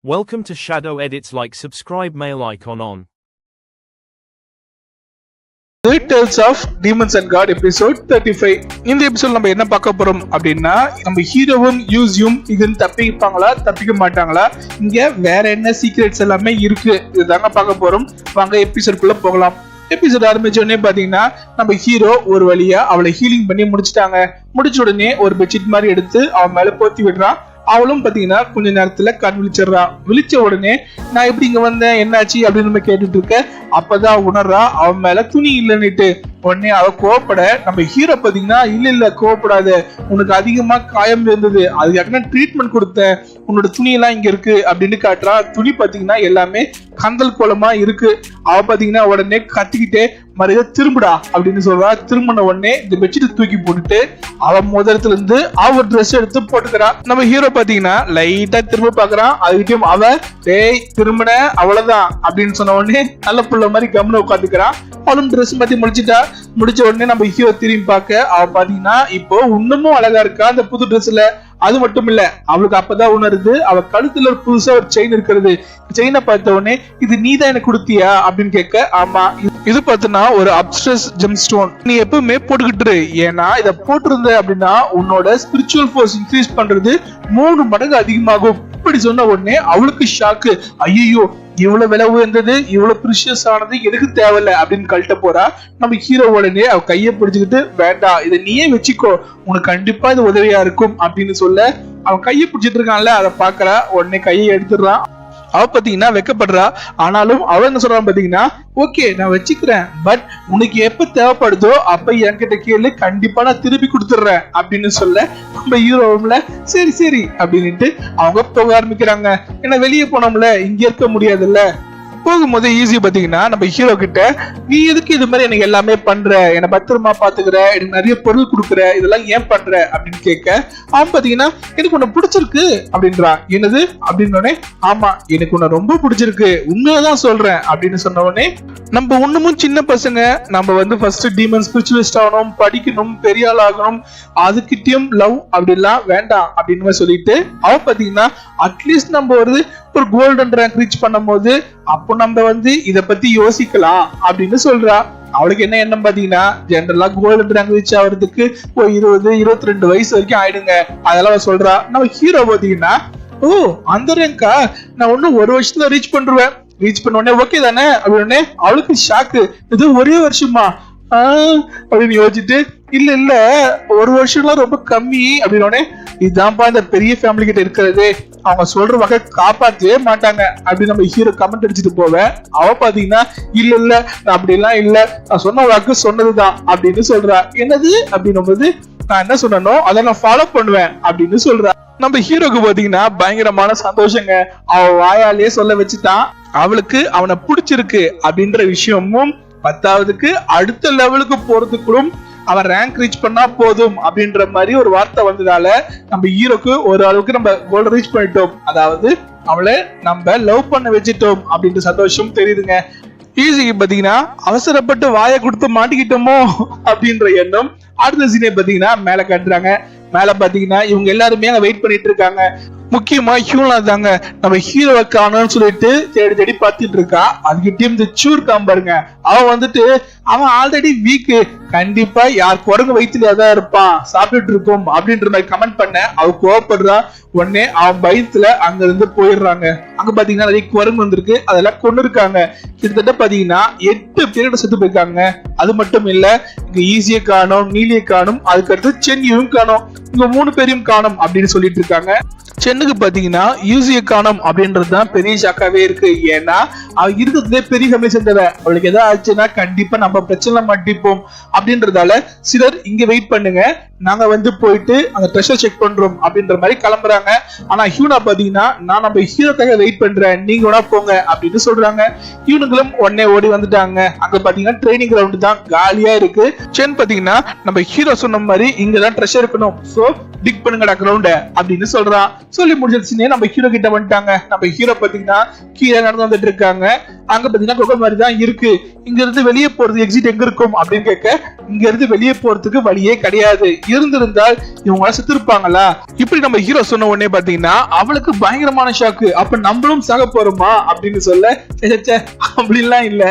Welcome to Shadow Edits. Like, subscribe, mail icon on. Tales of Demons and God episode 35. இந்த episode நம்ம என்ன பார்க்க போறோம் அப்படின்னா, நம்ம ஹீரோவும் யூஸியும் இதுன்னு தப்பிப்பாங்களா தப்பிக்க மாட்டாங்களா, இங்க வேற என்ன சீக்ரெட்ஸ் எல்லாமே இருக்கு, இதுதாங்க பார்க்க போறோம். வாங்க எபிசோட்குள்ள போகலாம். எபிசோட் ஆரம்பிச்ச உடனே பாத்தீங்கன்னா நம்ம ஹீரோ ஒரு வழியா அவளை ஹீலிங் பண்ணி முடிச்சிட்டாங்க. முடிச்ச உடனே ஒரு பெட்ஷீட் மாதிரி எடுத்து அவன் மேல போத்தி விடுறான். அவளும் பாத்தீங்கன்னா கொஞ்ச நேரத்துல கண் விழிச்சிடறா. விழிச்ச உடனே நான் எப்படி இங்க வந்தேன், என்னாச்சு அப்படின்னு நம்ம கேட்டுட்டு இருக்க. அப்பதான் உணர்றா அவன் மேல துணி இல்லைன்னுட்டு. உடனே அவ கோவப்பட நம்ம ஹீரோ பாத்தீங்கன்னா இல்ல கோவப்படாத, உனக்கு அதிகமா காயம் இருந்தது, அதுக்காக ட்ரீட்மெண்ட் கொடுத்தேன், உன்னோட துணி எல்லாம் இங்க இருக்கு அப்படின்னு காட்டுறா. துணி பாத்தீங்கன்னா எல்லாமே கந்தல் கோலமா இருக்கு. அவ பாத்தீங்கன்னா உடனே கத்திக்கிட்டே மறுபடியும் திரும்புடா அப்படின்னு சொல்றா. திரும்பின உடனே இந்த பெட்ஷீட் தூக்கி போட்டுட்டு அவன் முதலத்துல இருந்து அவ ட்ரெஸ் எடுத்து போட்டுக்கிறா. நம்ம ஹீரோ பாத்தீங்கன்னா லைட்டா திரும்ப பாக்குறான். அதுக்கிட்டையும் அவ டேய் திரும்பின அவ்வளவுதான் அப்படின்னு சொன்ன உடனே நல்ல புள்ள மாதிரி கம்முன்னு உட்காந்துக்கிறான். அவளும் ட்ரெஸ் மாத்தி முடிச்சிட்டா. முடிச்ச உடனே நம்ம ஹீரோ திரும்பி பார்க்க அவ பாத்தீங்கன்னா இப்போ இன்னமும் அழகா இருக்கா அந்த புது ட்ரெஸ்ல. அது மட்டும் இல்ல, அவளுக்கு அப்பதான் உணருது அவ கழுத்துல புதுசா ஒரு செயின் இருக்கிறது. செயினை பார்த்த உடனே இது நீதான் எனக்கு கொடுத்தியா அப்படின்னு கேட்க, ஆமா இது பார்த்தனா ஒரு அப்ஸ்ட்ரஸ் ஜெம் ஸ்டோன், நீ எப்பவுமே போட்டுக்கிட்டு, ஏன்னா இத போட்டிருந்த அப்படின்னா உன்னோட ஸ்பிரிச்சுவல் ஃபோர்ஸ் இன்க்ரீஸ் பண்றது 3 மடங்கு அதிகமாகும். இப்படி சொன்ன உடனே அவளுக்கு ஷாக்கு. ஐயோ இவ்வளவு விலை உயர்ந்தது, இவ்வளவு பிரிஷியஸ் ஆனது எனக்கு தேவையில்ல அப்படின்னு கழட்ட போறா. நம்ம ஹீரோ உடனே அவ கையை பிடிச்சுக்கிட்டு வேண்டாம் இதை நீயே வச்சுக்கோ, உனக்கு கண்டிப்பா இது உதவியா இருக்கும் அப்படின்னு சொல்ல அவன் கையை பிடிச்சிட்டு இருக்கான்ல, அதை பாக்குறா. உடனே கையை எடுத்துடுறான். அவ பாத்தீங்கன்னா வெக்கப்படுறா. ஆனாலும் அவ என்ன சொல்றான் பாத்தீங்கன்னா, ஓகே நான் வச்சுக்கிறேன், பட் உனக்கு எப்ப தேவைப்படுதோ அப்ப என்கிட்ட கேளு, கண்டிப்பா நான் திருப்பி கொடுத்துடுறேன் அப்படின்னு சொல்ல நம்ம ஹீரோவும்ல சரி சரி அப்படின்ட்டு அவங்க போக ஆரம்பிக்கிறாங்க. ஏன்னா வெளியே போனோம்ல, இங்க இருக்க முடியாதுல்ல. போகும்போது ஈஸி பாத்தீங்கன்னா நம்ம ஹீரோ கிட்ட, நீ எதுக்கு இது மாதிரி எனக்கு எல்லாமே பண்ற, என்னை பத்திரமா பாத்துக்கிற, எனக்கு நிறைய பொருள் கொடுக்குற, இதெல்லாம் ஏன் பண்ற அப்படின்னு கேட்க, அவன் பாத்தீங்கன்னா எனக்கு உன்னை பிடிச்சிருக்கு அப்படின்றான். என்னது அப்படின்னு, ஆமா எனக்கு உன்னை ரொம்ப பிடிச்சிருக்கு, உண்மையதான் சொல்றேன் அப்படின்னு சொன்ன உடனே, நம்ம ஒண்ணுமும் சின்ன பசங்க, நம்ம ஃபர்ஸ்ட் டீமன் ஸ்பிரிச்சுவலிஸ்ட் ஆகணும், படிக்கணும், பெரிய ஆள் ஆகணும், அதுக்கிட்டையும் லவ் அப்படிலாம் வேண்டாம் அப்படின்னு சொல்லிட்டு அவன் பாத்தீங்கன்னா அட்லீஸ்ட் நம்ம ஒரு கோல்டன் ரேங்க் ரீச் பண்ணும் போது அப்போ நம்ம இத பத்தி யோசிக்கலாம் அப்படின்னு சொல்றா. அவளுக்கு என்ன எண்ணம் பாத்தீங்கன்னா, ஜெனரலா கோல்டன் ரேங்க் ரீச் ஆகிறதுக்கு 20-22 வயசு வரைக்கும் ஆயிடுங்க, அதெல்லாம் சொல்றா. நம்ம ஹீரோ பாத்தீங்கன்னா, ஓ அந்த ரேங்கா, நான் ஒன்னும் 1 வருஷத்துல ரீச் பண்றேன், ரீச் பண்ண உடனே ஓகே தானே அப்படின்னு அவளுக்கு ஷாக்கு. இது ஒரே வருஷமா அப்படின்னு யோசிச்சுட்டு, இல்ல 1 வருஷம்லாம் ரொம்ப கம்மி அப்படின்னு, இதுதான்ப்பா இந்த பெரிய ஃபேமிலி கிட்ட இருக்கிறது, அவங்க சொல்ற வகை காப்பாற்றவே மாட்டாங்க அப்படின்னு நம்ம ஹீரோ கமெண்ட் அடிச்சுட்டு போவேன். அவ பாத்தீங்கன்னா இல்ல நான் அப்படி எல்லாம் இல்ல, நான் சொன்ன வாக்கு சொன்னதுதான் அப்படின்னு சொல்றா. என்னது அப்படின்னும் போது, நான் என்ன சொன்னனோ அதை நான் ஃபாலோ பண்ணுவேன் அப்படின்னு சொல்றா. நம்ம ஹீரோக்கு பாத்தீங்கன்னா பயங்கரமான சந்தோஷங்க. அவ வாயாலேயே சொல்ல வச்சுட்டான் அவளுக்கு அவனை பிடிச்சிருக்கு அப்படின்ற விஷயமும், 10வதுக்கு அடுத்த லெவலுக்கு போறதுக்குள்ளும் அவன் ரேங்க் ரீச் பண்ணா போதும் அப்படின்ற மாதிரி ஒரு வார்த்தை வந்ததால நம்ம ஹீரோக்கு ஒரு அளவுக்கு நம்ம கோல் ரீச் பண்ணிட்டோம், அதாவது அவளை நம்ம லவ் பண்ண வச்சுட்டோம் அப்படின்ற சந்தோஷம் தெரியுதுங்க. ஈஸிக்கு பாத்தீங்கன்னா அவசரப்பட்டு வாயை கொடுத்து மாட்டிக்கிட்டோமோ அப்படின்ற எண்ணம். அடுத்த சீனை பாத்தீங்கன்னா மேல காட்டுறாங்க. மேல பாத்தீங்கன்னா இவங்க எல்லாருமே அங்க வெயிட் பண்ணிட்டு இருக்காங்க. முக்கியமா ஹியூனா தாங்க நம்ம ஹீரோவை காணோம்னு சொல்லிட்டு தேடி பார்த்துட்டு இருக்கா. அதுக்கிட்டயும் இந்த சூர் காம்பாருங்க, அவன் அவன் ஆல்ரெடி வீக்கு, கண்டிப்பா யார் குரங்கு வயிற்றுல தான் இருப்பான், சாப்பிட்டுட்டு இருக்கும் அப்படின்ற மாதிரி கமெண்ட் பண்ண அவ கோவப்படுறா. உடனே அவன் பயத்துல அங்க இருந்து போயிடுறாங்க. அங்க பாத்தீங்கன்னா நிறைய குரங்கு வந்திருக்கு, அதெல்லாம் கொண்டு இருக்காங்க. கிட்டத்தட்ட பாத்தீங்கன்னா 8 பேரோட செத்து போயிருக்காங்க. அது மட்டும் இல்ல, இங்க ஈஸியை காணும், நீலியை காணும், அதுக்கடுத்து சென்னியும் காணும், இங்க 3 பேரையும் காணும் அப்படின்னு சொல்லிட்டு இருக்காங்க. சென்னுக்கு பாத்தீங்கன்னா யூசியை காணும் அப்படின்றதுதான் பெரிய ஷாக்காவே இருக்கு. ஏன்னா அவ இருக்கிறதுலே பெரிய ஃபேமிலி சேர்ந்தவ, அவளுக்கு ஏதாவது ஆச்சுன்னா கண்டிப்பா நம்ம பிரச்சனை மாட்டிப்போம் அப்படின்றதால சிலர் இங்க வெயிட் பண்ணுங்க, நாங்க போயிட்டு அந்த ட்ரெஷர் செக் பண்றோம் அப்படின்ற மாதிரி கிளம்புறாங்க. ஆனா ஹியூனா பாத்தீங்கன்னா, நான் நம்ம ஹீரோக்காக வெயிட் பண்றேன், நீங்க வேணா போங்க அப்படின்னு சொல்றாங்க. இவனுங்களும் உடனே ஓடி வந்துட்டாங்க. அங்க பாத்தீங்கன்னா ட்ரைனிங் கிரவுண்ட் தான் காலியா இருக்கு. சென் பாத்தீங்கன்னா நம்ம ஹீரோ சொன்ன மாதிரி இங்கதான் ட்ரெஷர் இருக்கணும், சோ டிக் பண்ணுங்கடா கிரவுண்ட அப்படின்னு சொல்றான். சொல்லி முடிச்சிருச்சுன்னே நம்ம ஹீரோ கிட்ட வந்துட்டாங்க. நம்ம ஹீரோ பாத்தீங்கன்னா கீழே நடந்து வந்துட்டு இருக்காங்க. அங்க பாத்தீங்கன்னா குகை மாதிரி தான் இருக்கு. இங்க இருந்து வெளியே போறது எக்ஸிட் எங்க இருக்கும் அப்படின்னு கேட்க, இங்க இருந்து வெளியே போறதுக்கு வழியே கிடையாது, இருந்திருந்தால் இவங்க செத்து இருப்பாங்களா? இப்படி நம்ம ஹீரோ சொன்ன உடனே பாத்தீங்கன்னா அவளுக்கு பயங்கரமான ஷாக்கு. அப்ப நம்மளும் சாக போறோமா அப்படின்னு சொல்ல, அப்படிலாம் இல்ல,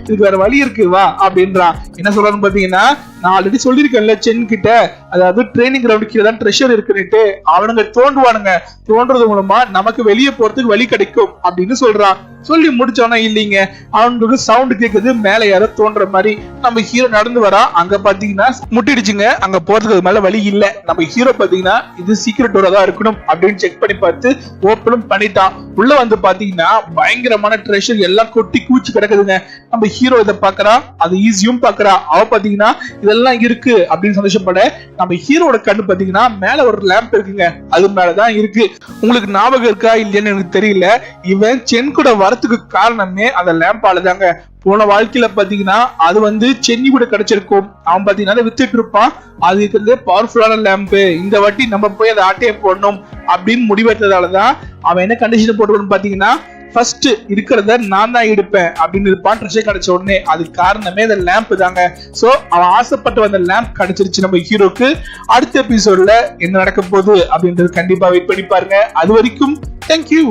இதுக்கு வேற வழி இருக்கு வா அப்படின்றான். என்ன சொல்றான்னு பாத்தீங்கன்னா, நான் ஆல்ரெடி சொல்லிருக்கேன்ல சென் கிட்ட, அதாவது ட்ரைனிங் கிரவுண்ட் கீழே தான் ட்ரெஷர் இருக்குன்னுட்டு, அவனுங்க தோண்டுவானுங்க, தோன்றது மூலமா நமக்கு வெளியே போறதுக்கு வழி கிடைக்கும் அப்படின்னு சொல்றான். சொல்லி முடிச்சோன்னா இல்லீங்க, அவனுக்கு சவுண்ட் கேக்குது, மேல யாரோ தோன்ற மாதிரி. நம்ம ஹீரோ நடந்து வரா, அங்க பாத்தீங்கன்னா முட்டிடுச்சுங்க, அங்க போறதுக்கு மேல வழி இல்ல. நம்ம ஹீரோ பாத்தீங்கன்னா இது சீக்ரெட் டோரா தான் இருக்கணும் அப்படின்னு செக் பண்ணி பார்த்து ஓப்பனும் பண்ணிட்டான். உள்ள வந்து பாத்தீங்கன்னா பயங்கரமான ட்ரெஷர் எல்லாம் கொட்டி கூச்சி கிடக்குதுங்க. நம்ம ஹீரோ இதை பாக்குறா, அது ஈஸியும் பாக்குறா. அவ பாத்தீங்கன்னா இதெல்லாம் இருக்கு அப்படின்னு சந்தோஷப்பட, நம்ம ஹீரோட கண்ணு பாத்தீங்கன்னா மேல ஒரு லேம்ப் இருக்குங்க, அது மேலதான் இருக்கு. உங்களுக்கு ஞாபகம் இருக்கா இல்லையான்னு எனக்கு தெரியல, இவன் சென் கூட வரத்துக்கு காரணமே அந்த லேம்பால தாங்க. போன வாழ்க்கையில பாத்தீங்கன்னா அது வந்து சென்னி கூட கிடைச்சிருக்கும், அவன் பாத்தீங்கன்னா வித்துட்டு இருப்பான், அது இருக்கிறது பவர்ஃபுல்லான லேம்பு, இந்த வாட்டி நம்ம போய் அதை ஆட்டையை போடணும் அப்படின்னு முடிவெடுத்ததாலதான் அவன் என்ன கண்டிஷன் போட்டுக்கணும் பாத்தீங்கன்னா, ஃபர்ஸ்ட் இருக்கிறத நான் தான் எடுப்பேன் அப்படின்னு இருப்பான். ட்ரெஷர் கிடைச்ச உடனே அதுக்கு காரணமே அந்த லேம்ப் தாங்க. சோ அவன் ஆசைப்பட்டு வந்த லேம்ப் கிடைச்சிருச்சு நம்ம ஹீரோக்கு. அடுத்த எபிசோட்ல என்ன நடக்க போகுது அப்படின்றது கண்டிப்பா வெயிட் பண்ணி பாருங்க. அது வரைக்கும் தேங்க்யூ.